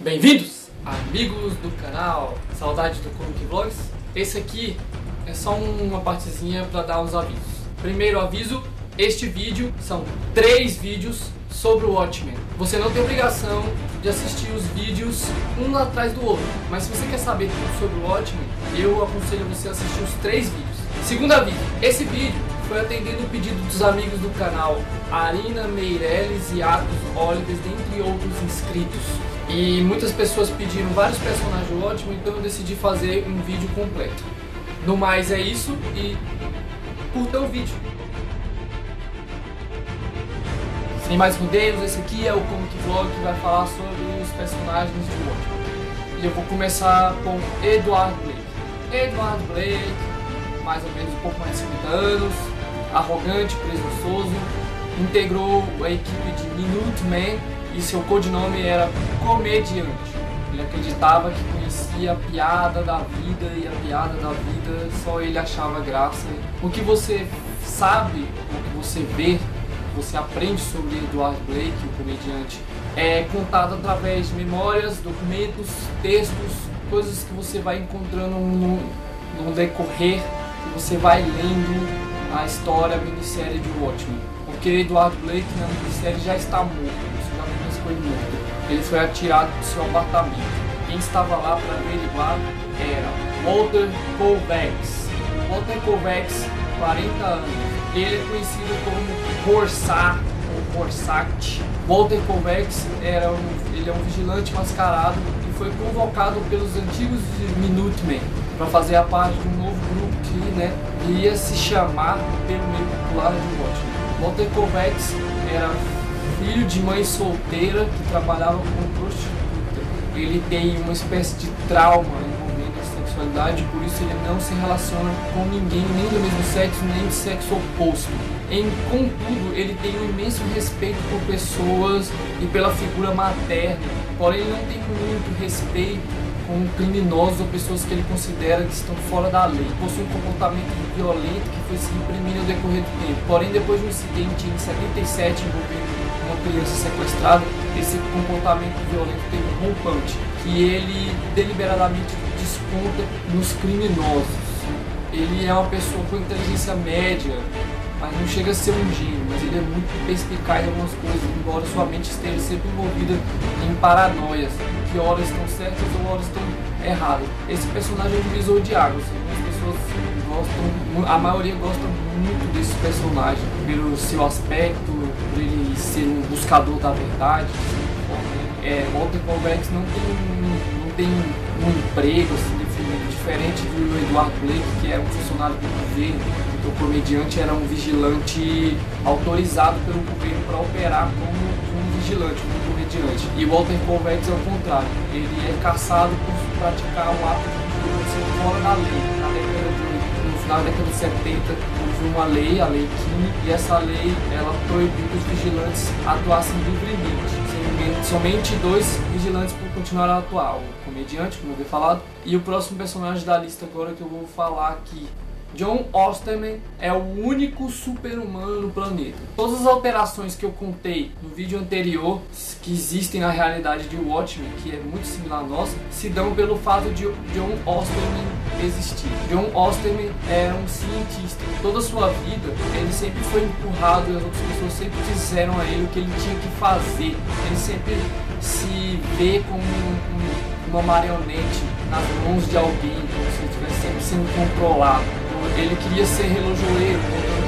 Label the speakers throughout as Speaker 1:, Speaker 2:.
Speaker 1: Bem-vindos, amigos do canal Saudade do Comic Vlogs. Esse aqui é só uma partezinha para dar uns avisos. Primeiro aviso, este vídeo são 3 vídeos sobre o Watchmen. Você não tem obrigação de assistir os vídeos um atrás do outro, mas se você quer saber tudo sobre o Watchmen, eu aconselho você a assistir os 3 vídeos. Segundo aviso, esse vídeo foi atendendo o pedido dos amigos do canal Arina Meirelles e Atos Olives, dentre outros inscritos. E muitas pessoas pediram vários personagens do Watchmen, então eu decidi fazer um vídeo completo. No mais é isso e curta o vídeo. Sem mais rodeios, esse aqui é o Comic Vlog que vai falar sobre os personagens de Watchmen. E eu vou começar com Edward Blake. Edward Blake, mais ou menos um pouco mais de 50 anos, arrogante, presunçoso, integrou a equipe de Minutemen e seu codinome era Comediante. Ele acreditava que conhecia a piada da vida e a piada da vida só ele achava graça. O que você sabe, o que você vê, você aprende sobre Edward Blake, o comediante, é contado através de memórias, documentos, textos, coisas que você vai encontrando no decorrer, que você vai lendo a história, a minissérie de Watchmen. Porque Edward Blake na minissérie já está morto, você já foi morto. Ele foi atirado do seu apartamento. Quem estava lá para averiguar era Walter Kovacs. Walter Kovacs, 40 anos. Ele é conhecido como Rorschach ou Rorschach. Walter Kovacs ele é um vigilante mascarado e foi convocado pelos antigos Minutemen para fazer a parte de um novo grupo que ia se chamar pelo meio popular de Watchmen. Walter Kovacs era filho de mãe solteira que trabalhava como prostituta. Ele tem uma espécie de trauma envolvendo a sexualidade, por isso ele não se relaciona com ninguém, nem do mesmo sexo, nem de sexo oposto. Contudo, ele tem um imenso respeito por pessoas e pela figura materna, porém ele não tem muito respeito com criminosos ou pessoas que ele considera que estão fora da lei. Possui um comportamento violento que foi se imprimindo ao decorrer do tempo. Porém, depois de um incidente em 77 envolvendo uma criança sequestrada, esse comportamento violento teve um rompante, que ele deliberadamente desconta nos criminosos. Ele é uma pessoa com inteligência média, mas não chega a ser um gênio, mas ele é muito perspicaz em algumas coisas, embora sua mente esteja sempre envolvida em paranoias, que horas estão certas ou horas estão erradas. Esse personagem é um divisor de águas, as pessoas gostam, a maioria gosta muito desse personagem, pelo seu aspecto, por ele ser um buscador da verdade. Walter Kovacs não tem um emprego assim, definido, diferente do Edward Blake, que era um funcionário do governo. O comediante era um vigilante autorizado pelo governo para operar como um vigilante, como um comediante. E Walter Kovacs é o contrário, ele é caçado por praticar um ato de violência fora da lei. No final da década de 70 houve uma lei, a Lei King, e essa lei ela proibiu que os vigilantes atuassem livremente. Somente 2 vigilantes continuaram a atuar, o comediante, como eu havia falado, e o próximo personagem da lista agora que eu vou falar aqui. John Osterman é o único super-humano no planeta. Todas as alterações que eu contei no vídeo anterior, que existem na realidade de Watchmen, que é muito similar à nossa, se dão pelo fato de John Osterman existir. John Osterman era um cientista. Toda a sua vida, ele sempre foi empurrado e as outras pessoas sempre disseram a ele o que ele tinha que fazer. Ele sempre se vê como uma marionete nas mãos de alguém, como se ele estivesse sempre sendo controlado. Ele queria ser relojoeiro,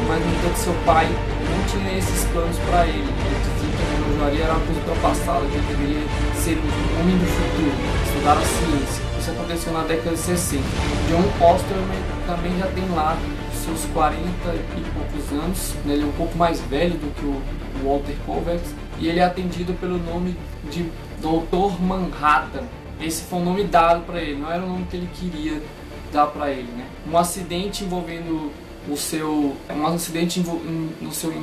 Speaker 1: mas no entanto seu pai não tinha esses planos para ele. Ele dizia que a relojoaria era uma coisa ultrapassada, que ele deveria ser um homem do futuro, estudar a ciência. Isso aconteceu na década de 60. John Osterman também já tem lá seus 40 e poucos anos, ele é um pouco mais velho do que o Walter Kovacs, e ele é atendido pelo nome de Dr. Manhattan. Esse foi o nome dado para ele, não era o nome que ele queria dar para ele, né? Um acidente envolvendo em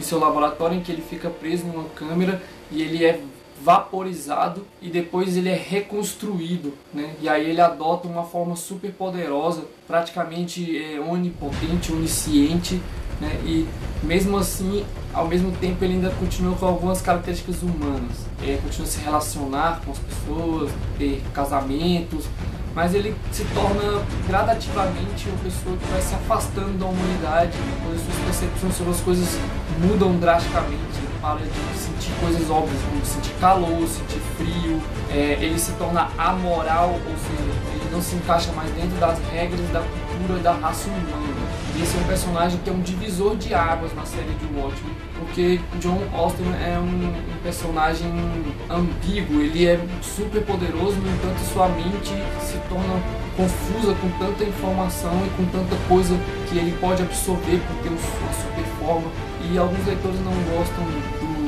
Speaker 1: seu laboratório, em que ele fica preso numa câmera e ele é vaporizado e depois ele é reconstruído, né? E aí ele adota uma forma super poderosa, praticamente onipotente, onisciente, né? E mesmo assim, ao mesmo tempo, ele ainda continua com algumas características humanas. Ele continua a se relacionar com as pessoas, ter casamentos, mas ele se torna gradativamente uma pessoa que vai se afastando da humanidade, quando as suas percepções sobre as coisas mudam drasticamente. Ele para de sentir coisas óbvias, como sentir calor, sentir frio, ele se torna amoral, ou seja, ele não se encaixa mais dentro das regras da cultura e da raça humana. E esse é um personagem que é um divisor de águas na série de Watchmen, porque John Osterman é um personagem ambíguo, ele é super poderoso, no entanto sua mente se torna confusa com tanta informação e com tanta coisa que ele pode absorver por ter uma super forma. E alguns leitores não gostam do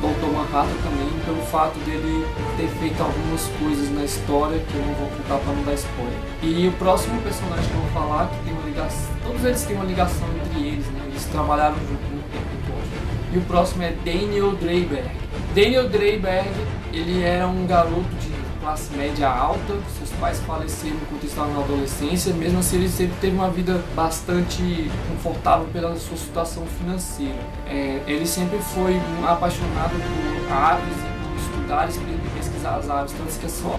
Speaker 1: Dr. Manhattan também, pelo fato dele ter feito algumas coisas na história que eu não vou contar para não dar spoiler. E o próximo personagem que eu vou falar, que tem uma ligação, todos eles têm uma ligação entre eles, né? Eles trabalharam junto no tempo todo. E o próximo é Daniel Dreiberg. Daniel Dreiberg, ele era um garoto de classe média alta, seus pais faleceram quando estavam na adolescência, mesmo assim ele sempre teve uma vida bastante confortável pela sua situação financeira. Ele sempre foi apaixonado por aves e por estudar e pesquisar as aves,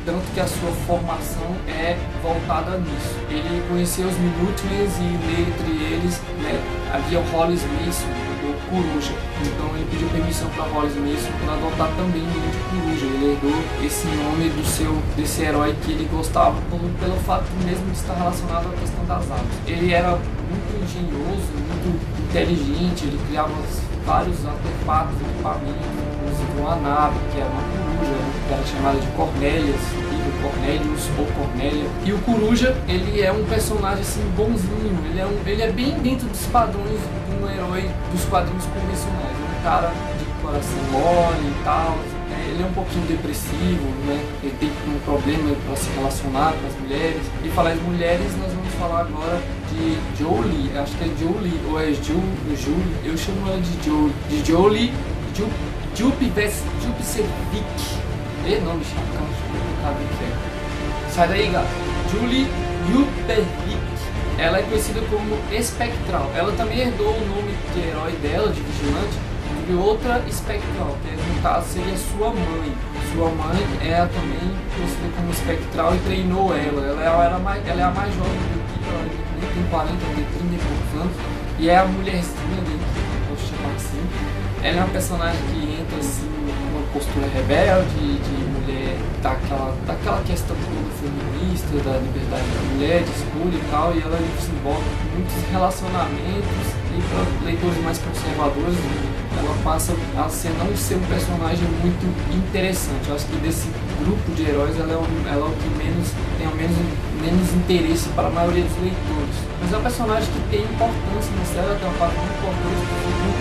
Speaker 1: tanto que a sua formação é voltada nisso. Ele conheceu os Minutemens e entre eles, né, havia o Hollis Mason, o Coruja. Então ele pediu permissão para Hollis Mason para adotar também o nome de Coruja. Ele herdou esse nome desse herói que ele gostava pelo fato mesmo de estar relacionado à questão das aves. Ele era muito engenhoso, muito inteligente, ele criava vários artefatos, equipamentos, inclusive uma nave que era uma coruja, que era chamada de Cornélias, Cornelius ou Cornélia. E o Coruja, ele é um personagem assim bonzinho, ele é bem dentro dos padrões de um herói dos quadrinhos convencionais. É um cara de coração mole e tal. Ele é um pouquinho depressivo, né? Ele tem um problema para se relacionar com as mulheres. E falar de mulheres, nós vamos falar agora de Jolie, acho que é Jolie, ou é Julie, eu chamo ela de Jolie Jupsevic. Nome complicado que é. Sai daí, gato. Julie Jupsevic. Ela é conhecida como Espectral. Ela também herdou o nome de herói dela, de vigilante, de outra Espectral, que no caso seria sua mãe. Sua mãe é também conhecida como Espectral e treinou ela. Ela é a mais jovem do equipe, ela nem tem 40, tem 30 e poucos anos. E é a mulherzinha da equipe, posso chamar assim. Ela é uma personagem que entra assim numa postura rebelde, de mulher, daquela questão toda feminista, da liberdade da mulher, de escolha e tal, e ela se envolve com muitos relacionamentos, e para leitores mais conservadores, ela passa a não ser um personagem muito interessante. Eu acho que desse grupo de heróis ela é o que tem menos interesse para a maioria dos leitores. Mas é um personagem que tem importância na série, ela tem uma parte muito importante,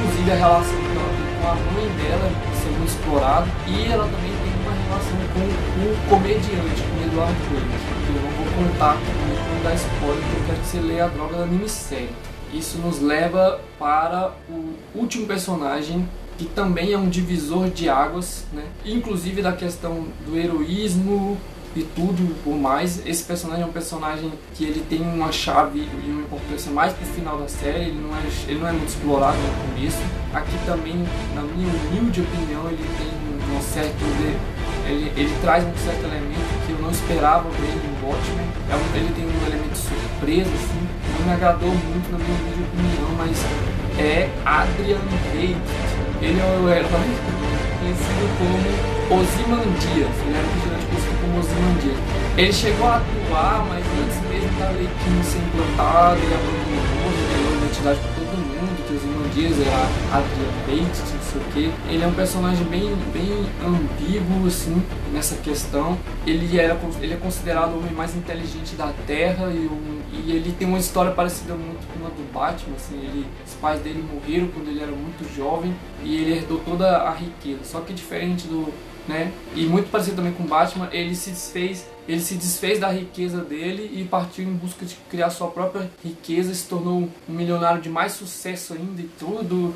Speaker 1: inclusive a relação que ela tem com a mãe dela, que é muito explorado, e ela também tem uma relação com o comediante, com o Edward Blake. Eu não vou contar, não dar spoiler, porque eu quero que você leia a droga da minissérie. Isso nos leva para o último personagem, que também é um divisor de águas, né? Inclusive da questão do heroísmo e tudo por mais. Esse personagem é um personagem que ele tem uma chave e uma importância mais pro final da série, ele não é muito explorado no começo. Aqui também, na minha humilde opinião, ele tem um certo... Ele traz um certo elemento que eu não esperava ver no Watchmen. Ele tem um elemento surpresa, assim, não me agradou muito na minha humilde opinião, mas é Adrian Veidt. Ele é o herói conhecido como Ozymandias. Ele era vigilante conhecido como Ozymandias. Ele chegou a atuar, mas antes mesmo da Arlequina ser implantada, ele abandonou, revelou a identidade para todo mundo, que Ozymandias é a Adrian Veidt, não sei o que. Ele é um personagem bem ambíguo, assim, nessa questão. Ele é considerado o homem mais inteligente da Terra e ele tem uma história parecida muito com a do Batman, assim, os pais dele morreram quando ele era muito jovem e ele herdou toda a riqueza. Só que diferente do, né, e muito parecido também com o Batman, ele se desfez da riqueza dele e partiu em busca de criar sua própria riqueza, se tornou um milionário de mais sucesso ainda e tudo.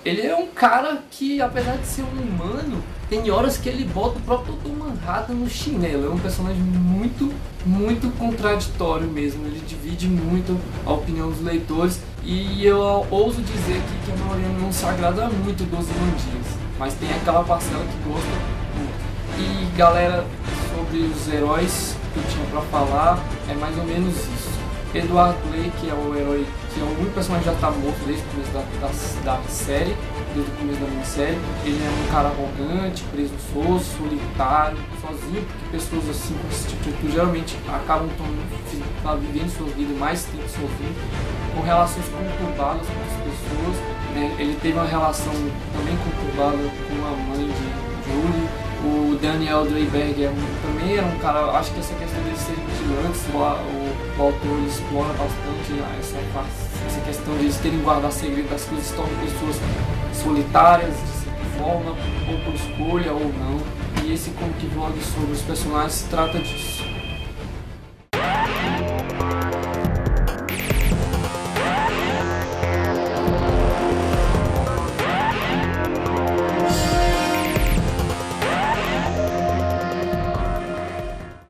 Speaker 1: Ele é um cara que, apesar de ser um humano, tem horas que ele bota o próprio Dr. Manhattan no chinelo. É um personagem muito contraditório mesmo. Ele divide muito a opinião dos leitores. E eu ouso dizer aqui que a maioria não se agrada muito dos Imandias, mas tem aquela parcela que gosta muito. E galera, sobre os heróis que eu tinha pra falar, é mais ou menos isso. Edward Blake é o herói, que é o único personagem que já está morto desde o começo da série, desde o começo da minissérie. Ele é um cara arrogante, presunçoso, solitário, sozinho, porque pessoas assim com esse tipo de atitude geralmente acabam vivendo sua vida mais tempo sozinho, com relações conturbadas com as pessoas, né? Ele teve uma relação também conturbada com a mãe de Julie. O Daniel Dreiberg também era um cara, acho que essa questão de serem vigilantes, o autor explora bastante essa questão de eles terem guardado segredo das coisas, se tornam pessoas solitárias, de certa forma, ou por escolha ou não. E esse comic vlog sobre os personagens se trata disso.